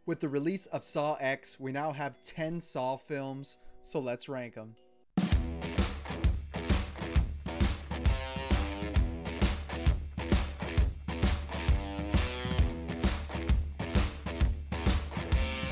With the release of Saw X, we now have 10 Saw films, so let's rank them.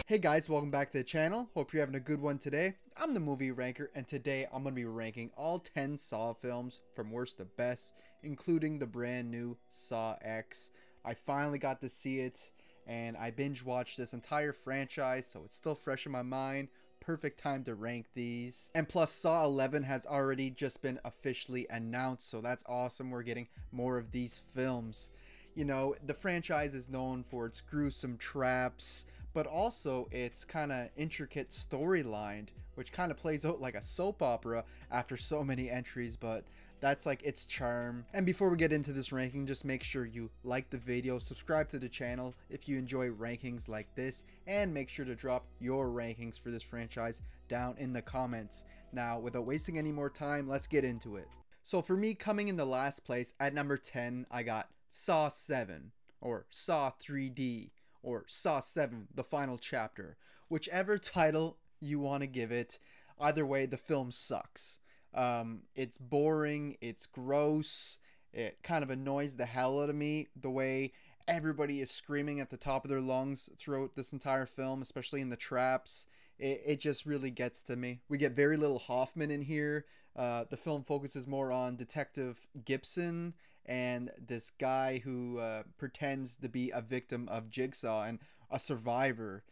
Hey guys, welcome back to the channel. Hope you're having a good one today. I'm the Movie Ranker, and today I'm going to be ranking all 10 Saw films from worst to best, including the brand new Saw X. I finally got to see it, and I binge watched this entire franchise, so it's still fresh in my mind. Perfect time to rank these. And plus, Saw 11 has already just been officially announced, so that's awesome. We're getting more of these films. You know, the franchise is known for its gruesome traps, but also its kind of intricate storyline, which kind of plays out like a soap opera after so many entries, but that's like its charm. And before we get into this ranking, just make sure you like the video, subscribe to the channel if you enjoy rankings like this, and make sure to drop your rankings for this franchise down in the comments. Now, without wasting any more time, let's get into it. So for me, coming in the last place at number 10, I got Saw 7, or Saw 3D, or Saw 7, The Final Chapter. Whichever title you want to give it, either way, the film sucks. It's boring, it's gross, it kind of annoys the hell out of me, the way everybody is screaming at the top of their lungs throughout this entire film, especially in the traps. It just really gets to me. We get very little Hoffman in here. The film focuses more on Detective Gibson and this guy who pretends to be a victim of Jigsaw and a survivor.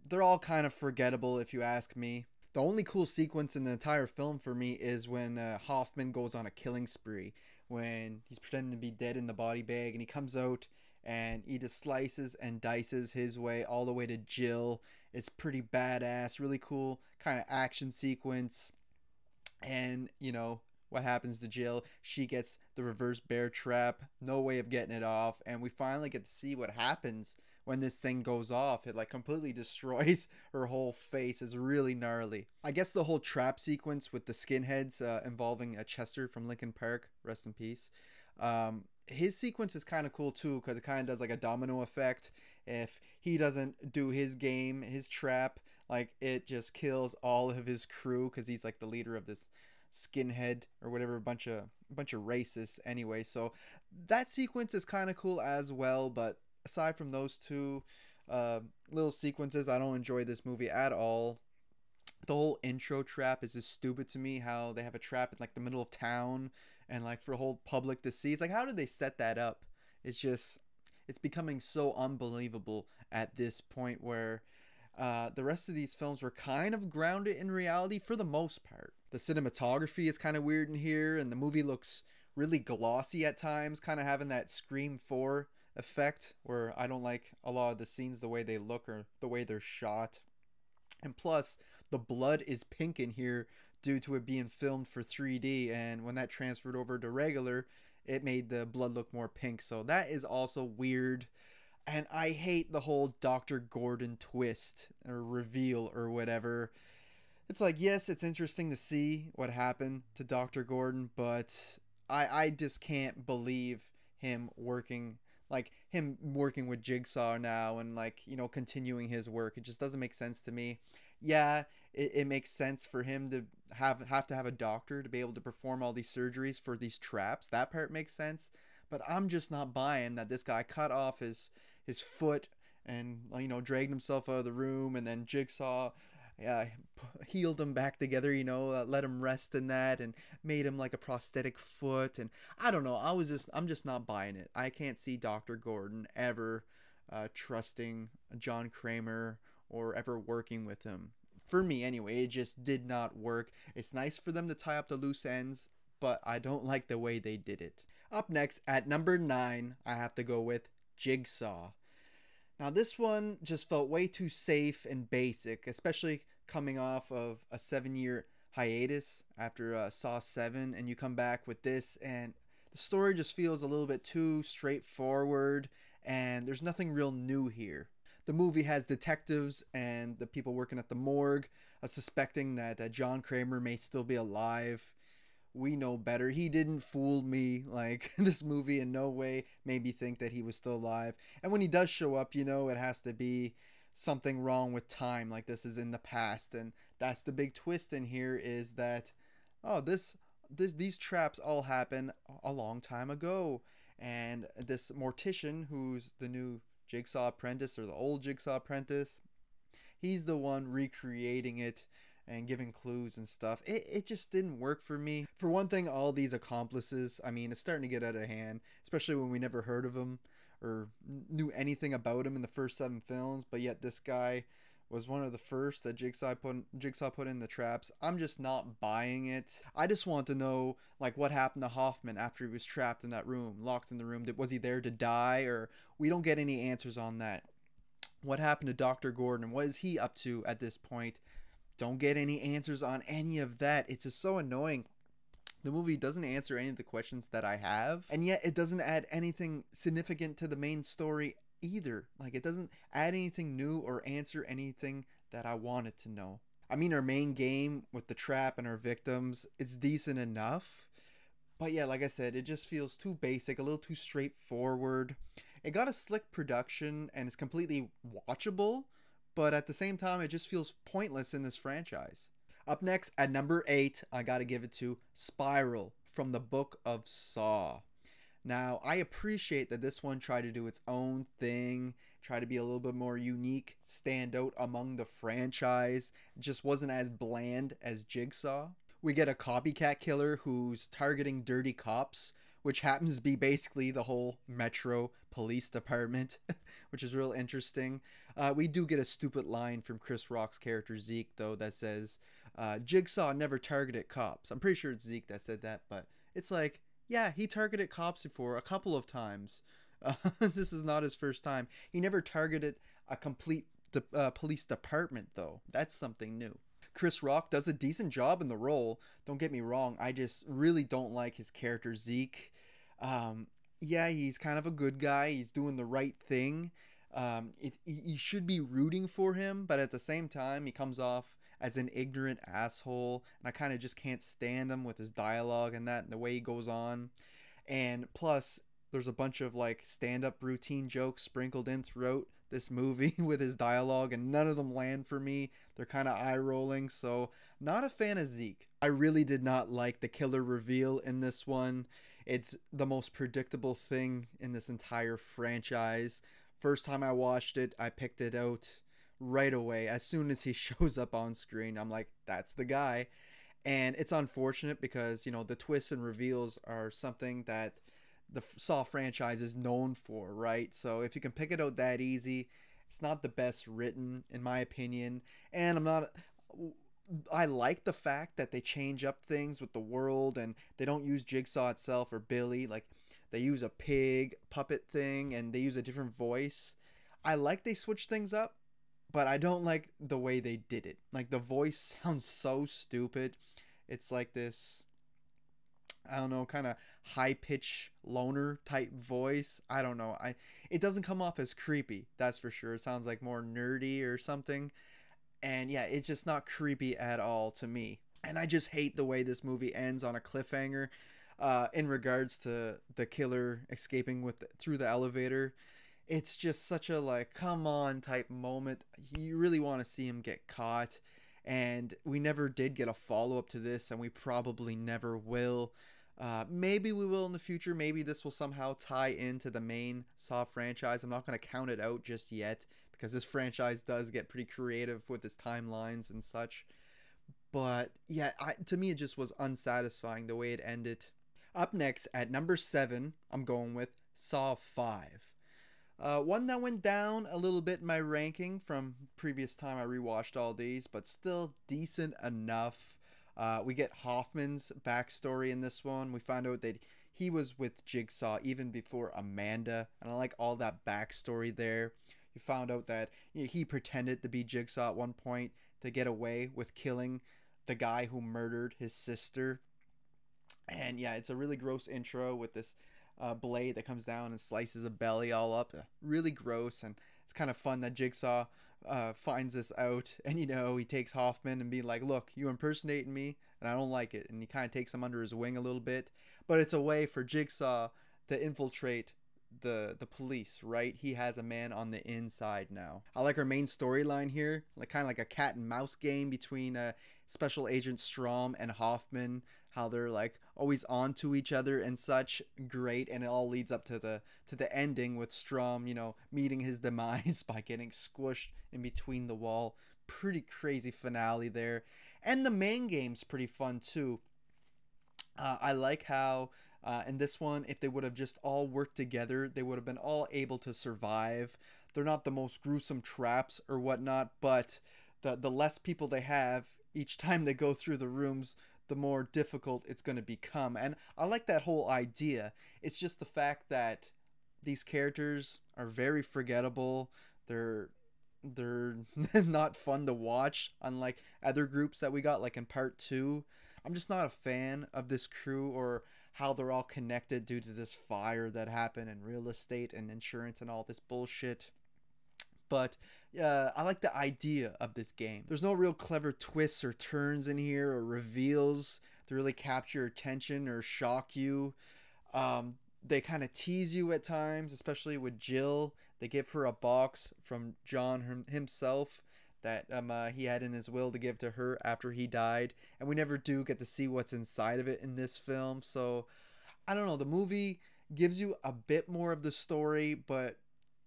They're all kind of forgettable if you ask me. The only cool sequence in the entire film for me is when Hoffman goes on a killing spree, when he's pretending to be dead in the body bag and he comes out and he just slices and dices his way all the way to Jill. It's pretty badass, really cool kind of action sequence. And you know what happens to Jill? She gets the reverse bear trap, no way of getting it off, and we finally get to see what happens when this thing goes off. It like completely destroys her whole face. It's really gnarly. I guess the whole trap sequence with the skinheads involving Chester from Linkin Park, rest in peace. His sequence is kind of cool too, because it kind of does like a domino effect. If he doesn't do his game, his trap, like it just kills all of his crew, because he's like the leader of this skinhead or whatever, a bunch of racists anyway. So that sequence is kind of cool as well, but aside from those two little sequences, I don't enjoy this movie at all. The whole intro trap is just stupid to me, how they have a trap in like the middle of town and like for a whole public to see. It's like, how did they set that up? It's becoming so unbelievable at this point, where the rest of these films were kind of grounded in reality for the most part. The cinematography is kind of weird in here, and the movie looks really glossy at times, kind of having that Scream 4 effect, where I don't like a lot of the scenes the way they look or the way they're shot. And plus, the blood is pink in here due to it being filmed for 3D, and when that transferred over to regular, it made the blood look more pink. So that is also weird. And I hate the whole Dr. Gordon twist or reveal or whatever. It's like, yes, it's interesting to see what happened to Dr. Gordon, but I just can't believe him working with Jigsaw now and like, you know, continuing his work. It just doesn't make sense to me. Yeah, it makes sense for him to have to have a doctor to be able to perform all these surgeries for these traps. That part makes sense, but I'm just not buying that this guy cut off his foot and, you know, dragged himself out of the room, and then Jigsaw healed him back together, you know, let him rest in that and made him like a prosthetic foot. And I don't know, I'm just not buying it. I can't see Dr. Gordon ever trusting John Kramer or ever working with him. For me anyway, it just did not work. It's nice for them to tie up the loose ends, but I don't like the way they did it. Up next at number 9, I have to go with Jigsaw. Now this one just felt way too safe and basic, especially coming off of a 7-year hiatus after Saw 7, and you come back with this and the story just feels a little bit too straightforward, and there's nothing real new here. The movie has detectives and the people working at the morgue suspecting that John Kramer may still be alive. We know better. He didn't fool me. Like, this movie in no way made me think that he was still alive. And when he does show up, you know, it has to be something wrong with time, like this is in the past. And that's the big twist in here, is that, oh, these traps all happen a long time ago. And this mortician, who's the new Jigsaw apprentice, or the old Jigsaw apprentice, he's the one recreating it and giving clues and stuff. It just didn't work for me. For one thing, all these accomplices, I mean, it's starting to get out of hand, especially when we never heard of him or knew anything about him in the first 7 films. But yet this guy was one of the first that Jigsaw put in the traps. I'm just not buying it. I just want to know, like, what happened to Hoffman after he was trapped in that room, locked in the room. Was he there to die? Or we don't get any answers on that. What happened to Dr. Gordon? What is he up to at this point? Don't get any answers on any of that. It's just so annoying. The movie doesn't answer any of the questions that I have, and yet it doesn't add anything significant to the main story either. Like, it doesn't add anything new or answer anything that I wanted to know. I mean, our main game with the trap and our victims is decent enough, but yeah, like I said, it just feels too basic, a little too straightforward. It got a slick production and is completely watchable, but at the same time, it just feels pointless in this franchise. Up next, at number 8, I gotta give it to Spiral from the Book of Saw. Now, I appreciate that this one tried to do its own thing, try to be a little bit more unique, stand out among the franchise. It just wasn't as bland as Jigsaw. We get a copycat killer who's targeting dirty cops, which happens to be basically the whole Metro Police Department, which is real interesting. We do get a stupid line from Chris Rock's character Zeke, though, that says, Jigsaw never targeted cops. I'm pretty sure it's Zeke that said that, but it's like, yeah, he targeted cops before a couple of times. This is not his first time. He never targeted a complete police department, though. That's something new. Chris Rock does a decent job in the role. Don't get me wrong. I just really don't like his character Zeke. Yeah, he's kind of a good guy. He's doing the right thing. You should be rooting for him, but at the same time, he comes off as an ignorant asshole, and I kind of just can't stand him with his dialogue and that, and the way he goes on. And plus, there's a bunch of like stand-up routine jokes sprinkled in throughout this movie with his dialogue, and none of them land for me. They're kind of eye-rolling, so not a fan of Zeke. I really did not like the killer reveal in this one. It's the most predictable thing in this entire franchise. First time I watched it, I picked it out right away. As soon as he shows up on screen, I'm like, that's the guy. And it's unfortunate because, you know, the twists and reveals are something that the Saw franchise is known for, right? So if you can pick it out that easy, it's not the best written, in my opinion. And I like the fact that they change up things with the world and they don't use Jigsaw itself or Billy. Like, they use a pig puppet thing and they use a different voice. I like they switch things up, but I don't like the way they did it. Like, the voice sounds so stupid. It's like this, I don't know, kind of high pitch loner type voice. I don't know. It doesn't come off as creepy, that's for sure. It sounds like more nerdy or something. And yeah, it's just not creepy at all to me. And I just hate the way this movie ends on a cliffhanger in regards to the killer escaping through the elevator. It's just such a like, come on type moment. You really want to see him get caught. And we never did get a follow-up to this, and we probably never will. Maybe we will in the future. Maybe this will somehow tie into the main Saw franchise. I'm not going to count it out just yet, because this franchise does get pretty creative with its timelines and such. But yeah, to me, it just was unsatisfying the way it ended. Up next, at number 7, I'm going with Saw 5. One that went down a little bit in my ranking from previous time I rewatched all these, but still decent enough. We get Hoffman's backstory in this one. We find out that he was with Jigsaw even before Amanda, and I like all that backstory there. You found out that he pretended to be Jigsaw at one point to get away with killing the guy who murdered his sister. And yeah, it's a really gross intro with this blade that comes down and slices a belly all up. Really gross, and it's kind of fun that Jigsaw finds this out, and you know, he takes Hoffman and be like, look, you impersonating me and I don't like it, and he kind of takes him under his wing a little bit. But it's a way for Jigsaw to infiltrate the police, right? He has a man on the inside now. I like our main storyline here, like kind of like a cat and mouse game between Special Agent Strom and Hoffman. How they're like always on to each other and such. Great, and it all leads up to the ending with Strom, you know, meeting his demise by getting squished in between the wall. Pretty crazy finale there, and the main game's pretty fun too. I like how in this one, if they would have just all worked together, they would have been all able to survive. They're not the most gruesome traps or whatnot, but the less people they have each time they go through the rooms, the more difficult it's going to become. And I like that whole idea. It's just the fact that these characters are very forgettable. They're not fun to watch, unlike other groups that we got like in part 2. I'm just not a fan of this crew or how they're all connected due to this fire that happened in real estate and insurance and all this bullshit. But I like the idea of this game. There's no real clever twists or turns in here or reveals to really capture your attention or shock you. They kind of tease you at times, especially with Jill. They give her a box from John himself that he had in his will to give to her after he died, and we never do get to see what's inside of it in this film. So I don't know. The movie gives you a bit more of the story, but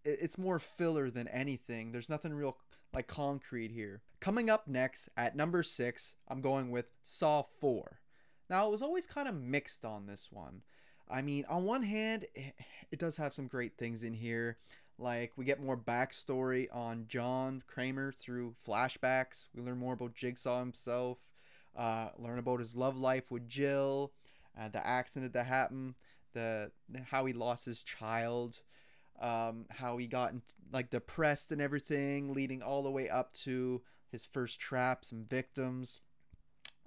it's more filler than anything. There's nothing real like concrete here. Coming up next at number 6, I'm going with Saw 4. Now, it was always kind of mixed on this one. I mean, on one hand, it does have some great things in here. Like, we get more backstory on John Kramer through flashbacks. We learn more about Jigsaw himself, learn about his love life with Jill, the accident that happened, the how he lost his child, how he got like depressed and everything, leading all the way up to his first traps and victims.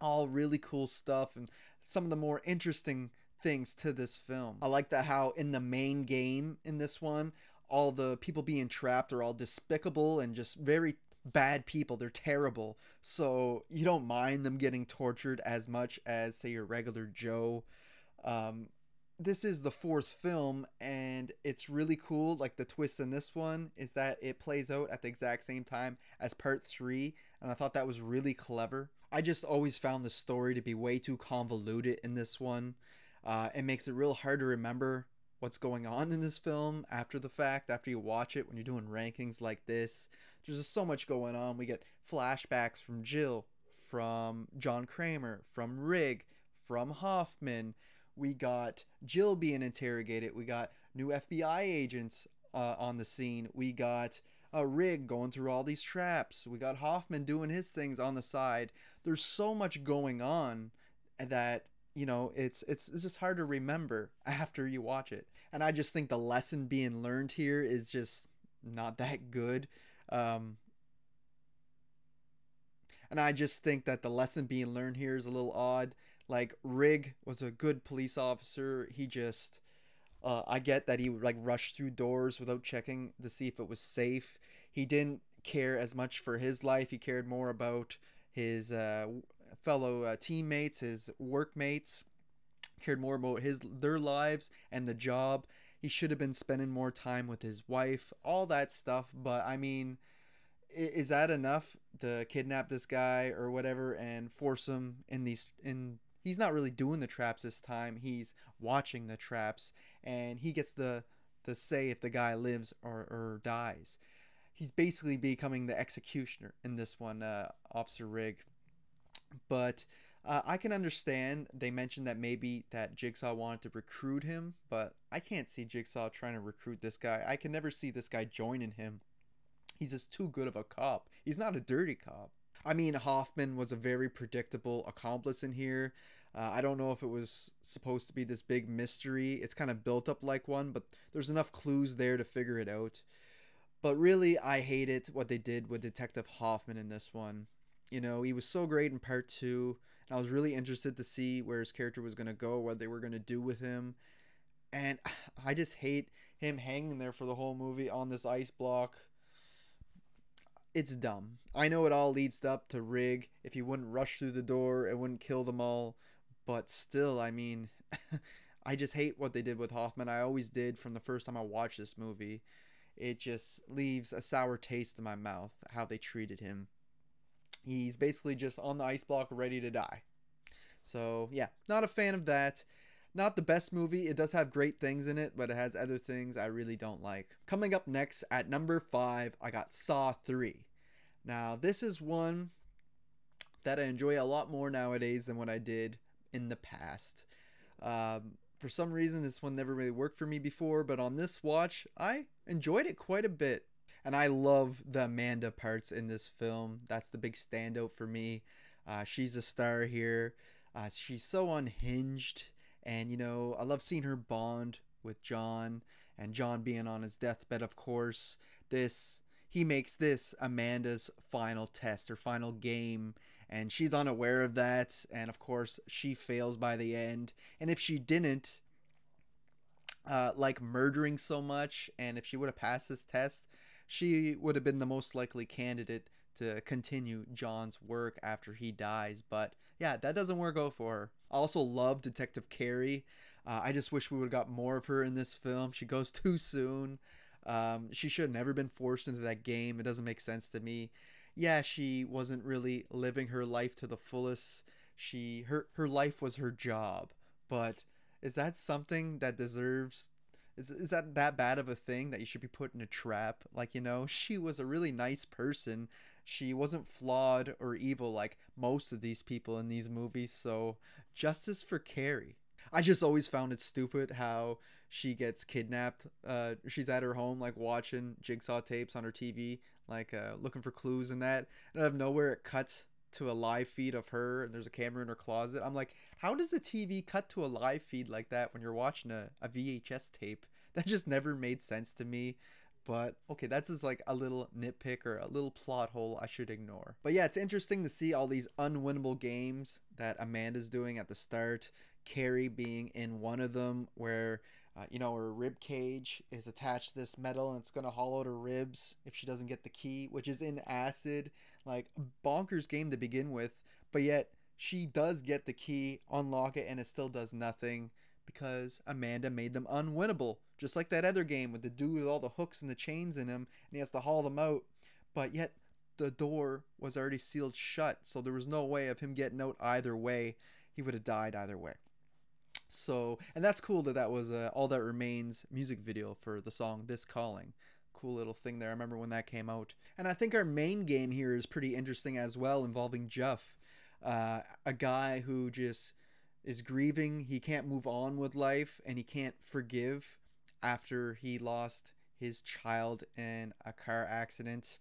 All really cool stuff and some of the more interesting things to this film. I like that how in the main game in this one, all the people being trapped are all despicable and just very bad people. They're terrible. So you don't mind them getting tortured as much as, say, your regular Joe. This is the 4th film, and it's really cool. Like, the twist in this one is that it plays out at the exact same time as part 3, and I thought that was really clever. I just always found the story to be way too convoluted in this one. It makes it real hard to remember what's going on in this film after the fact, after you watch it when you're doing rankings like this. There's just so much going on. We get flashbacks from Jill, from John Kramer, from Rigg, from Hoffman. We got Jill being interrogated. We got new FBI agents on the scene. We got Rigg going through all these traps. We got Hoffman doing his things on the side. There's so much going on that, you know, it's just hard to remember after you watch it. And I just think the lesson being learned here is just not that good. And I just think that the lesson being learned here is a little odd. Like, Rigg was a good police officer. He just I get that he would like rush through doors without checking to see if it was safe. He didn't care as much for his life. He cared more about his fellow teammates, his workmates. Cared more about their lives and the job. He should have been spending more time with his wife. All that stuff. But I mean, is that enough to kidnap this guy or whatever and force him in these in he's not really doing the traps this time. He's watching the traps, and he gets the say if the guy lives or dies. He's basically becoming the executioner in this one, Officer Rigg. But I can understand they mentioned that maybe that Jigsaw wanted to recruit him, but I can't see Jigsaw trying to recruit this guy. I can never see this guy joining him. He's just too good of a cop. He's not a dirty cop. I mean, Hoffman was a very predictable accomplice in here. I don't know if it was supposed to be this big mystery. It's kind of built up like one, but there's enough clues there to figure it out. But really, I hated what they did with Detective Hoffman in this one. You know, he was so great in part 2, and I was really interested to see where his character was going to go, what they were going to do with him. And I just hate him hanging there for the whole movie on this ice block. It's dumb. I know it all leads up to Rigg. If he wouldn't rush through the door, it wouldn't kill them all. But still, I mean, I just hate what they did with Hoffman. I always did from the first time I watched this movie. It just leaves a sour taste in my mouth how they treated him. He's basically just on the ice block ready to die. So, yeah, not a fan of that. Not the best movie. It does have great things in it, but it has other things I really don't like. Coming up next at number 5, I got Saw 3. Now, this is one that I enjoy a lot more nowadays than what I did in the past. For some reason, this one never really worked for me before, but on this watch, I enjoyed it quite a bit. And I love the Amanda parts in this film. That's the big standout for me. She's a star here. She's so unhinged. And, you know, I love seeing her bond with John. And John being on his deathbed, of course. He makes this Amanda's final test, her final game. And she's unaware of that. And, of course, she fails by the end. And if she didn't, like murdering so much, and if she would have passed this test, she would have been the most likely candidate to continue John's work after he dies. But yeah, that doesn't work out for her. I also love Detective Carey. I just wish we would have got more of her in this film. She goes too soon. She should have never been forced into that game. It doesn't make sense to me. Yeah, she wasn't really living her life to the fullest. Her life was her job. But is that something that deserves... Is that bad of a thing that you should be put in a trap? Like, you know, she was a really nice person. She wasn't flawed or evil like most of these people in these movies. So, justice for Carrie. I just always found it stupid how she gets kidnapped. She's at her home, like, watching Jigsaw tapes on her TV, like, looking for clues and that. And out of nowhere, it cuts to a live feed of her, and there's a camera in her closet. I'm like, how does the TV cut to a live feed like that when you're watching a VHS tape? That just never made sense to me. But okay, that's just like a little nitpick or a little plot hole I should ignore. But yeah, it's interesting to see all these unwinnable games that Amanda's doing at the start. Carrie being in one of them where you know, her rib cage is attached to this metal and it's gonna hollow out her ribs if she doesn't get the key, which is in acid. Like, a bonkers game to begin with, but yet she does get the key, unlock it, and it still does nothing because Amanda made them unwinnable. Just like that other game with the dude with all the hooks and the chains in him, and he has to haul them out. But yet the door was already sealed shut, so there was no way of him getting out either way. He would have died either way. So, and that's cool that was All That Remains music video for the song This Calling. Cool little thing there. I remember when that came out. And I think our main game here is pretty interesting as well, involving Jeff, a guy who just is grieving. He can't move on with life, and he can't forgive after he lost his child in a car accident.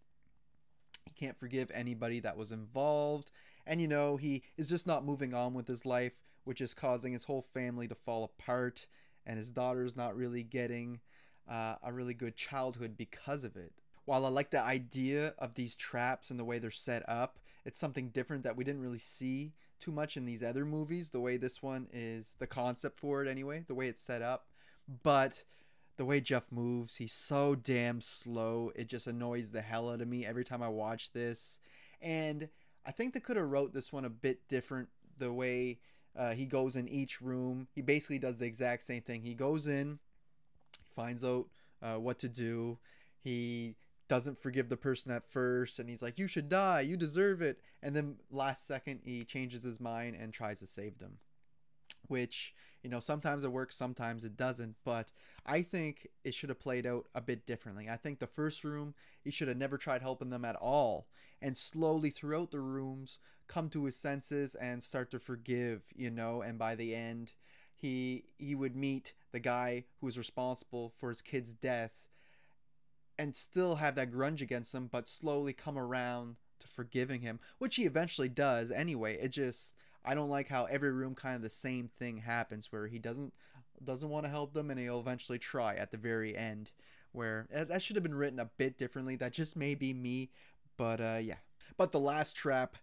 He can't forgive anybody that was involved, and you know, he is just not moving on with his life, which is causing his whole family to fall apart, and his daughter's not really getting a really good childhood because of it. While I like the idea of these traps and the way they're set up, it's something different that we didn't really see too much in these other movies. The way this one is, the concept for it anyway, the way it's set up. But the way Jeff moves, he's so damn slow. It just annoys the hell out of me every time I watch this. And I think they could have wrote this one a bit different. The way he goes in each room, he basically does the exact same thing. He goes in, finds out what to do. He doesn't forgive the person at first, and he's like, you should die, you deserve it. And then last second, he changes his mind and tries to save them. Which, you know, sometimes it works, sometimes it doesn't. But I think it should have played out a bit differently. I think the first room, he should have never tried helping them at all. And slowly throughout the rooms, come to his senses and start to forgive, you know. And by the end, he would meet the guy who was responsible for his kid's death and still have that grudge against him, but slowly come around to forgiving him, which he eventually does anyway. It just, I don't like how every room kind of the same thing happens, where he doesn't want to help them, and he'll eventually try at the very end, where that should have been written a bit differently. That just may be me, but yeah. But the last trap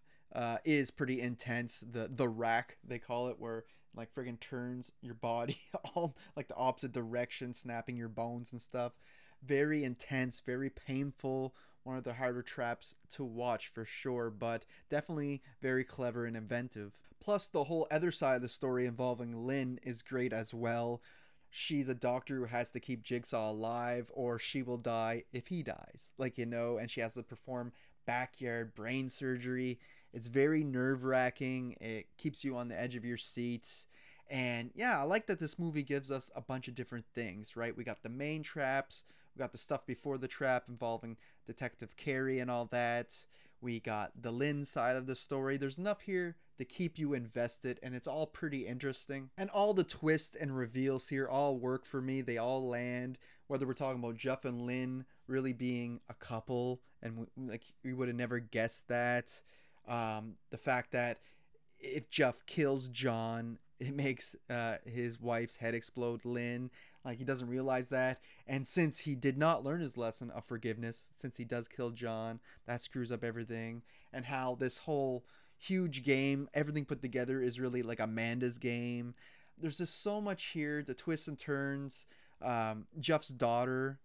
is pretty intense. The rack, they call it, where like friggin' turns your body all like the opposite direction, snapping your bones and stuff. Very intense, very painful. One of the harder traps to watch for sure, but definitely very clever and inventive. Plus, the whole other side of the story involving Lynn is great as well. She's a doctor who has to keep Jigsaw alive, or she will die if he dies. And she has to perform backyard brain surgery. It's very nerve wracking. It keeps you on the edge of your seats. And yeah, I like that this movie gives us a bunch of different things, right? We got the main traps, we got the stuff before the trap involving Detective Carey and all that. We got the Lynn side of the story. There's enough here to keep you invested, and it's all pretty interesting. And all the twists and reveals here all work for me. They all land. Whether we're talking about Jeff and Lynn really being a couple, and we would have never guessed that. The fact that if Jeff kills John, it makes his wife's head explode, Lynn. Like, he doesn't realize that. And since he did not learn his lesson of forgiveness, since he does kill John, that screws up everything. And how this whole huge game, everything put together, is really like Amanda's game. There's just so much here, the twists and turns. Jeff's daughter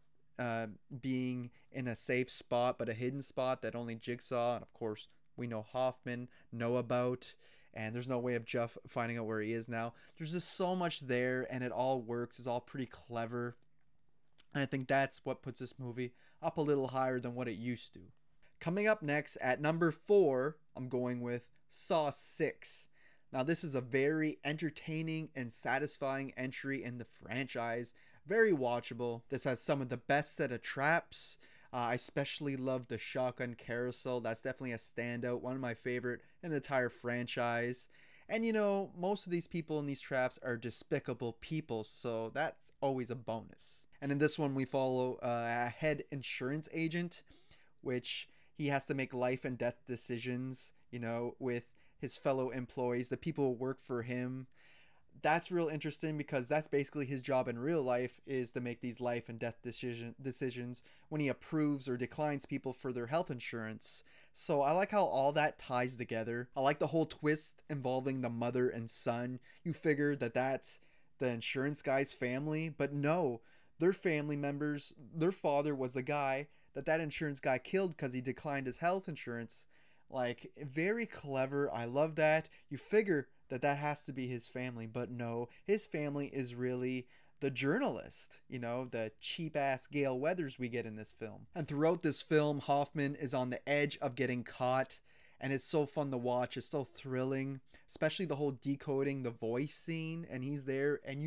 being in a safe spot, but a hidden spot that only Jigsaw, and of course we know Hoffman, know about. And there's no way of Jeff finding out where he is now. There's just so much there, and it all works. It's all pretty clever. And I think that's what puts this movie up a little higher than what it used to. Coming up next, at number 4, I'm going with Saw 6. Now, this is a very entertaining and satisfying entry in the franchise. Very watchable. This has some of the best set of traps. I especially love the shotgun carousel. That's definitely a standout. One of my favorite in the entire franchise. And most of these people in these traps are despicable people, so that's always a bonus. And in this one, we follow a head insurance agent, which he has to make life and death decisions, with his fellow employees, the people who work for him. That's real interesting because that's basically his job in real life, is to make these life and death decisions when he approves or declines people for their health insurance. So I like how all that ties together. I like the whole twist involving the mother and son. You figure that that's the insurance guy's family, but no, their family members, their father was the guy that insurance guy killed because he declined his health insurance. Like, very clever. I love that. You figure that has to be his family, but no, his family is really the journalist, the cheap ass Gale Weathers we get in this film. And throughout this film, Hoffman is on the edge of getting caught, and it's so fun to watch. It's so thrilling, especially the whole decoding the voice scene, and he's there, and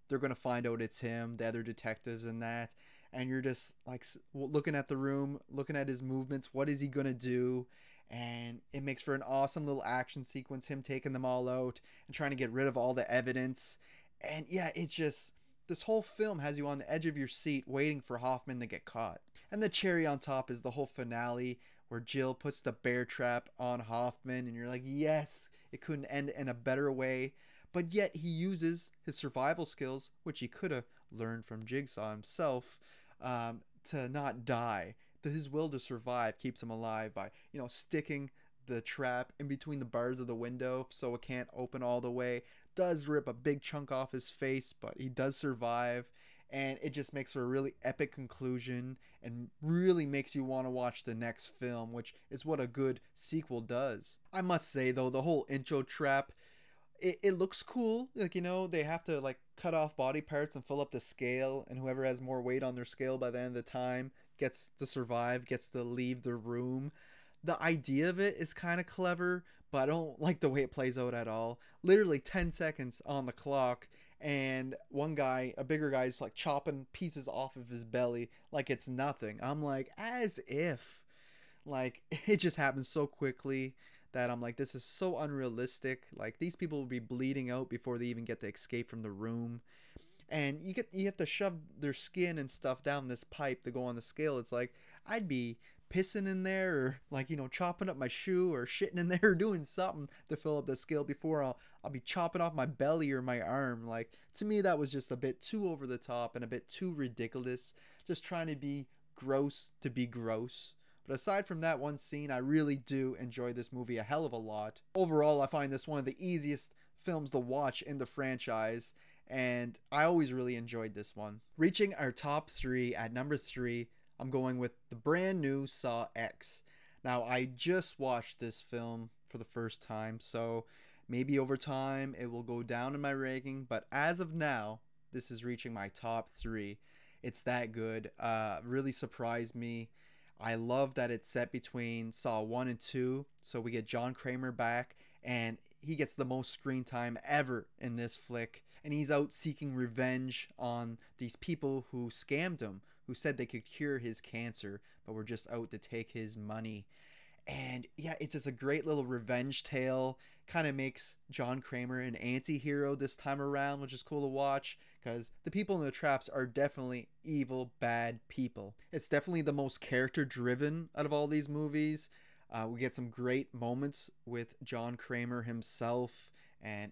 they're gonna find out it's him, the other detectives and that, and you're just like looking at the room, looking at his movements. What is he gonna do? And it makes for an awesome little action sequence, him taking them all out and trying to get rid of all the evidence. And yeah, it's just, this whole film has you on the edge of your seat waiting for Hoffman to get caught. And the cherry on top is the whole finale where Jill puts the bear trap on Hoffman, and you're like, yes, it couldn't end in a better way. But yet he uses his survival skills, which he could have learned from Jigsaw himself, to not die. His will to survive keeps him alive by, sticking the trap in between the bars of the window so it can't open all the way. Does rip a big chunk off his face, but he does survive. And it just makes for a really epic conclusion and really makes you want to watch the next film, which is what a good sequel does. I must say, though, the whole intro trap, it looks cool. They have to cut off body parts and fill up the scale, and whoever has more weight on their scale by the end of the time gets to survive, gets to leave the room. The idea of it is kind of clever, but I don't like the way it plays out at all. Literally 10 seconds on the clock, and one guy, a bigger guy, is chopping pieces off of his belly like it's nothing. I'm like, as if. It just happens so quickly that I'm like, this is so unrealistic. These people will be bleeding out before they even get to escape from the room. And you have to shove their skin and stuff down this pipe to go on the scale. It's like, I'd be pissing in there, or chopping up my shoe, or shitting in there, or doing something to fill up the scale before I'll be chopping off my belly or my arm. To me, that was just a bit too over the top and a bit too ridiculous, just trying to be gross to be gross. But aside from that one scene, I really do enjoy this movie a hell of a lot. Overall, I find this one of the easiest films to watch in the franchise, and I always really enjoyed this one. Reaching our top 3, at number 3, I'm going with the brand new Saw X. Now, I just watched this film for the first time, so Maybe over time it will go down in my ranking, but as of now, this is reaching my top three. It's that good. Really surprised me. I love that it's set between Saw 1 and 2, so we get John Kramer back, and he gets the most screen time ever in this flick. And he's out seeking revenge on these people who scammed him, who said they could cure his cancer, but were just out to take his money. And yeah, it's just a great little revenge tale. Kind of makes John Kramer an anti hero this time around, which is cool to watch because the people in the traps are definitely evil, bad people. It's definitely the most character driven out of all these movies. We get some great moments with John Kramer himself, and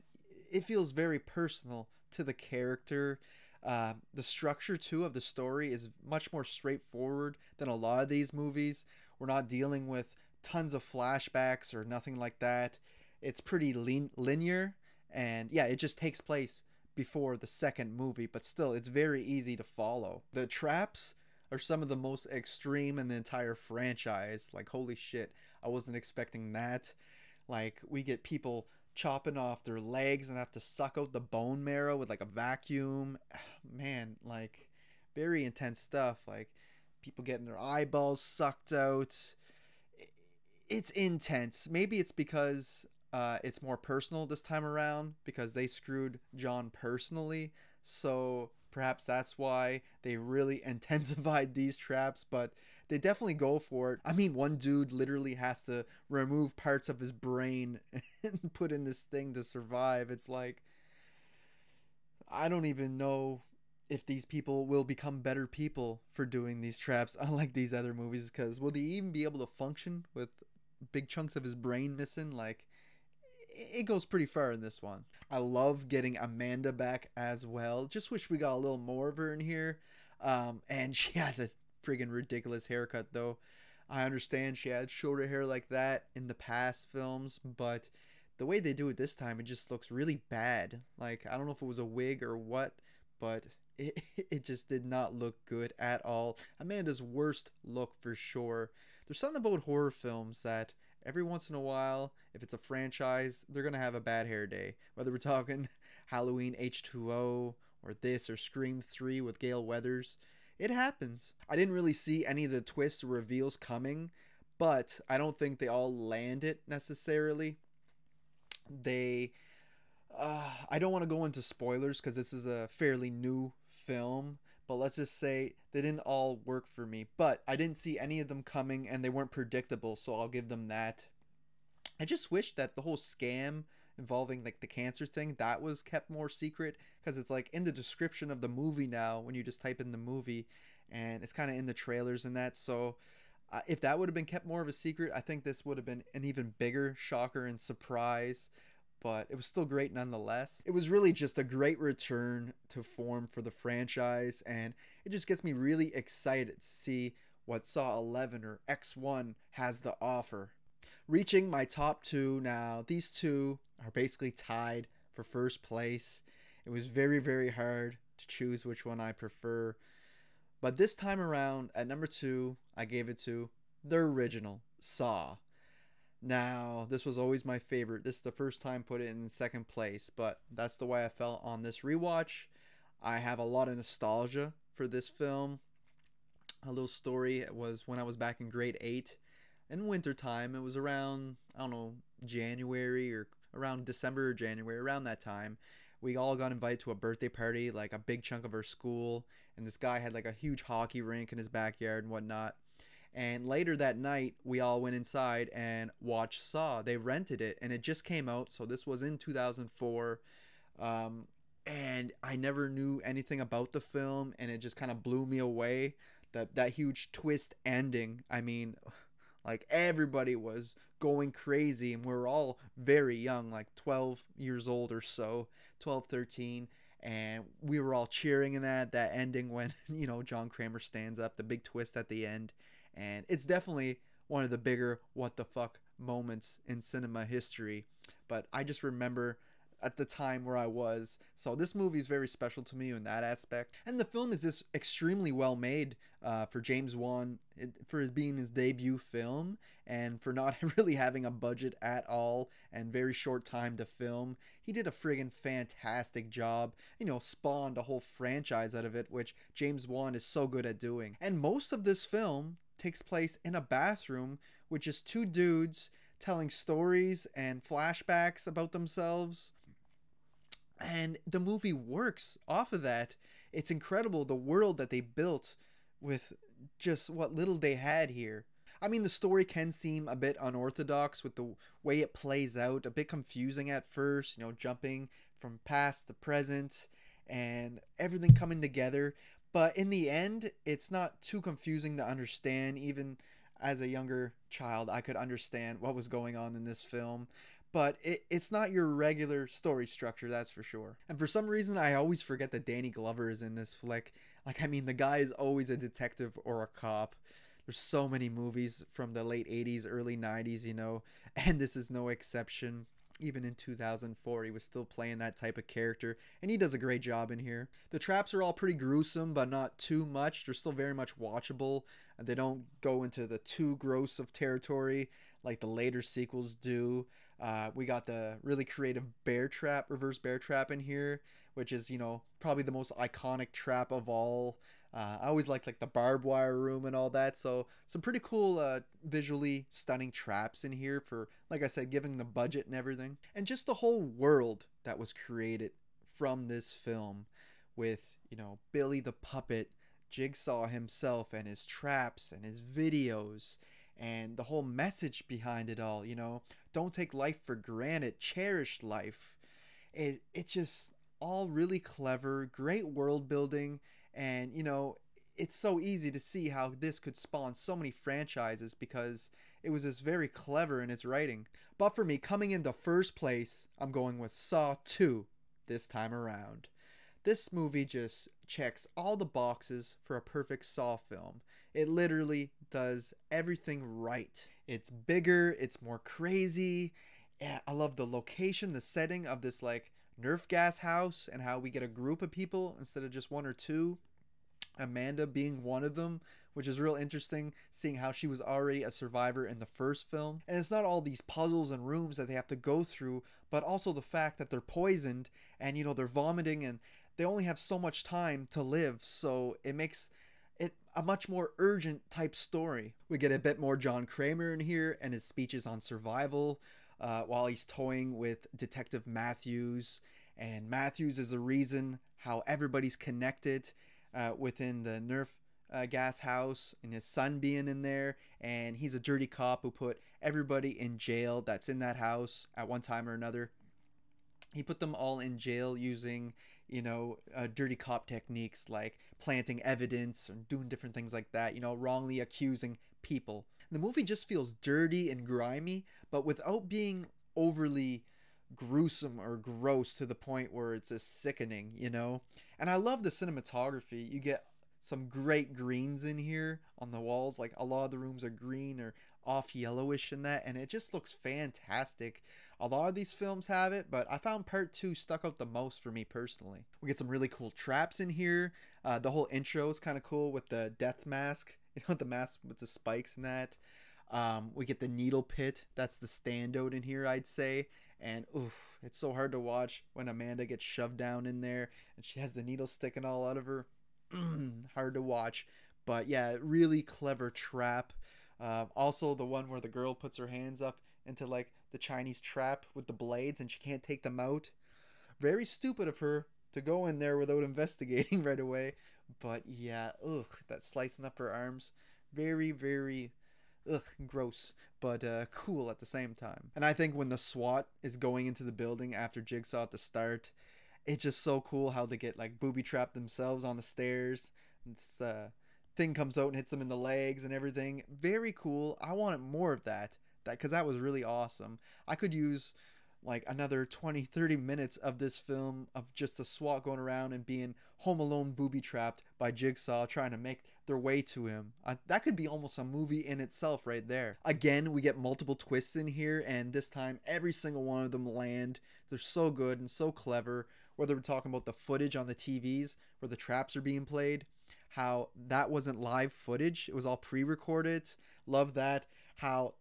it feels very personal to the character. The structure, too, of the story is much more straightforward than a lot of these movies. We're not dealing with tons of flashbacks or nothing like that. It's pretty linear, and yeah, it just takes place before the second movie, but still, it's very easy to follow. The traps are some of the most extreme in the entire franchise. Like, holy shit, I wasn't expecting that. Like, we get people chopping off their legs and have to suck out the bone marrow with like a vacuum. Man, like, very intense stuff. Like, people getting their eyeballs sucked out. It's intense. Maybe it's because it's more personal this time around because they screwed John personally. So perhaps that's why they really intensified these traps, but they definitely go for it. I mean, one dude literally has to remove parts of his brain and put in this thing to survive. It's like, I don't even know if these people will become better people for doing these traps, unlike these other movies, because will they even be able to function with big chunks of his brain missing? Like, it goes pretty far in this one. I love getting Amanda back as well. Just wish we got a little more of her in here. And she has a friggin' ridiculous haircut, though. I understand she had shorter hair like that in the past films, but the way they do it this time, it just looks really bad. Like, I don't know if it was a wig or what, but it just did not look good at all. Amanda's worst look for sure. There's something about horror films that every once in a while, if it's a franchise, they're going to have a bad hair day. Whether we're talking Halloween H2O or this or Scream 3 with Gale Weathers, it happens. I didn't really see any of the twists or reveals coming, but I don't think they all land it necessarily. I don't want to go into spoilers because this is a fairly new film, but let's just say they didn't all work for me. But I didn't see any of them coming and they weren't predictable, so I'll give them that. I just wish that the whole scam involving like the cancer thing that was kept more secret, because it's like in the description of the movie now when you just type in the movie, and it's kind of in the trailers and that. So if that would have been kept more of a secret, I think this would have been an even bigger shocker and surprise, but it was still great nonetheless. It was really just a great return to form for the franchise, and it just gets me really excited to see what Saw 11 or X1 has to offer. Reaching my top two now, these two are basically tied for first place. It was very, very hard to choose which one I prefer. But this time around, at number two, I gave it to the original Saw. Now, this was always my favorite. This is the first time I put it in second place, but that's the way I felt on this rewatch. I have a lot of nostalgia for this film. A little story, it was when I was back in grade 8 in wintertime. It was around, I don't know, January or around December or January, around that time. We all got invited to a birthday party, like a big chunk of our school, and this guy had like a huge hockey rink in his backyard and whatnot. And later that night, we all went inside and watched Saw. They rented it, and it just came out, so this was in 2004. And I never knew anything about the film, and it just kind of blew me away. That huge twist ending. I mean, like, everybody was going crazy, and we were all very young, like 12 years old or so, 12, 13. And we were all cheering in that ending when, you know, John Kramer stands up, the big twist at the end. And it's definitely one of the bigger what the fuck moments in cinema history. But I just remember at the time where I was. So this movie is very special to me in that aspect. And the film is just extremely well made for James Wan, for his being his debut film, and for not really having a budget at all and very short time to film. He did a friggin' fantastic job. You know, spawned a whole franchise out of it, which James Wan is so good at doing. And most of this film takes place in a bathroom, which is two dudes telling stories and flashbacks about themselves. And the movie works off of that. It's incredible the world that they built with just what little they had here. I mean, the story can seem a bit unorthodox with the way it plays out, a bit confusing at first, you know, jumping from past to present and everything coming together. But in the end, it's not too confusing to understand. Even as a younger child, I could understand what was going on in this film. But it's not your regular story structure, that's for sure. And for some reason, I always forget that Danny Glover is in this flick. Like, I mean, the guy is always a detective or a cop. There's so many movies from the late 80s, early 90s, you know, and this is no exception. Even in 2004, he was still playing that type of character, and he does a great job in here. The traps are all pretty gruesome, but not too much. They're still very much watchable, and they don't go into the too gross of territory like the later sequels do. We got the really creative bear trap, reverse bear trap in here, which is, you know, probably the most iconic trap of all. I always liked like the barbed wire room and all that. So some pretty cool, visually stunning traps in here for, like I said, giving the budget and everything. And just the whole world that was created from this film with, you know, Billy the Puppet, Jigsaw himself and his traps and his videos and the whole message behind it all, you know, don't take life for granted, cherish life. It's just all really clever, great world building, and you know, it's so easy to see how this could spawn so many franchises because it was just very clever in its writing. But for me, coming into first place, I'm going with Saw 2 this time around. This movie just checks all the boxes for a perfect Saw film. It literally does everything right. It's bigger, it's more crazy. Yeah, I love the location, the setting of this like Nerf gas house, and how we get a group of people instead of just one or two. Amanda being one of them, which is real interesting, seeing how she was already a survivor in the first film. And it's not all these puzzles and rooms that they have to go through, but also the fact that they're poisoned and, you know, they're vomiting and they only have so much time to live. So it makes it a much more urgent type story. We get a bit more John Kramer in here and his speeches on survival, while he's toying with Detective Matthews. And Matthews is the reason how everybody's connected within the Nerf gas house, and his son being in there. And he's a dirty cop who put everybody in jail that's in that house at one time or another. He put them all in jail using, you know, dirty cop techniques like planting evidence and doing different things like that, you know, wrongly accusing people. The movie just feels dirty and grimy, but without being overly gruesome or gross to the point where it's just sickening, you know? And I love the cinematography. You get some great greens in here on the walls. Like a lot of the rooms are green or off yellowish in that, and it just looks fantastic. A lot of these films have it, but I found part 2 stuck out the most for me personally. We get some really cool traps in here. The whole intro is kind of cool with the death mask, you know, the mask with the spikes and that. We get the needle pit. That's the standout in here, I'd say. And oof, it's so hard to watch when Amanda gets shoved down in there and she has the needle sticking all out of her. Hard to watch. But yeah, really clever trap. Also the one where the girl puts her hands up into like the Chinese trap with the blades and she can't take them out. Very stupid of her to go in there without investigating right away. But yeah, ugh, that slicing up her arms. Very, very gross, but cool at the same time. And I think when the SWAT is going into the building after Jigsaw at the start, it's just so cool how they get like booby trapped themselves on the stairs. This thing comes out and hits them in the legs and everything. Very cool. I wanted more of that. Because that was really awesome. I could use like another 20-30 minutes of this film of just the SWAT going around and being home alone booby trapped by Jigsaw trying to make their way to him. That could be almost a movie in itself right there. Again, we get multiple twists in here, and this time every single one of them land. They're so good and so clever. Whether we're talking about the footage on the TVs where the traps are being played, how that wasn't live footage, it was all pre-recorded. Love that. How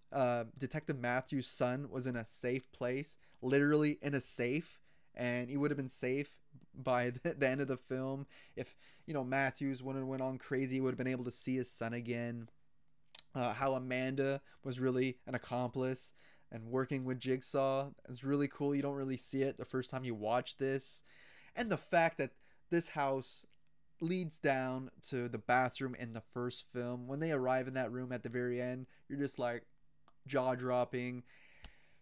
Detective Matthews' son was in a safe place, literally in a safe, and he would have been safe by the end of the film if, you know, Matthews wouldn't have went on crazy. He would have been able to see his son again. How Amanda was really an accomplice and working with Jigsaw is really cool. You don't really see it the first time you watch this. And the fact that this house leads down to the bathroom in the first film. When they arrive in that room at the very end, you're just like jaw dropping.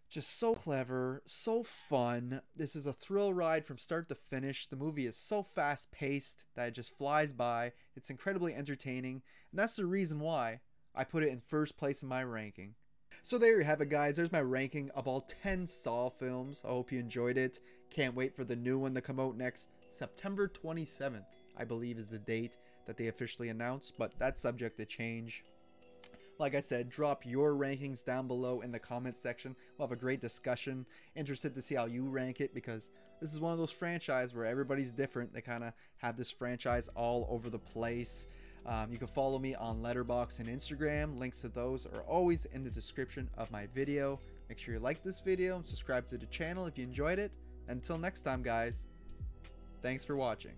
Just so clever, so fun. This is a thrill ride from start to finish. The movie is so fast paced that it just flies by. It's incredibly entertaining, and that's the reason why I put it in first place in my ranking. So there you have it, guys. There's my ranking of all 10 Saw films. I hope you enjoyed it. Can't wait for the new one to come out next September 27th. I believe is the date that they officially announced, but that's subject to change. Like I said, drop your rankings down below in the comments section. We'll have a great discussion. Interested to see how you rank it, because this is one of those franchises where everybody's different. They kind of have this franchise all over the place. You can follow me on Letterboxd and Instagram. Links to those are always in the description of my video. Make sure you like this video and subscribe to the channel if you enjoyed it. Until next time, guys, thanks for watching.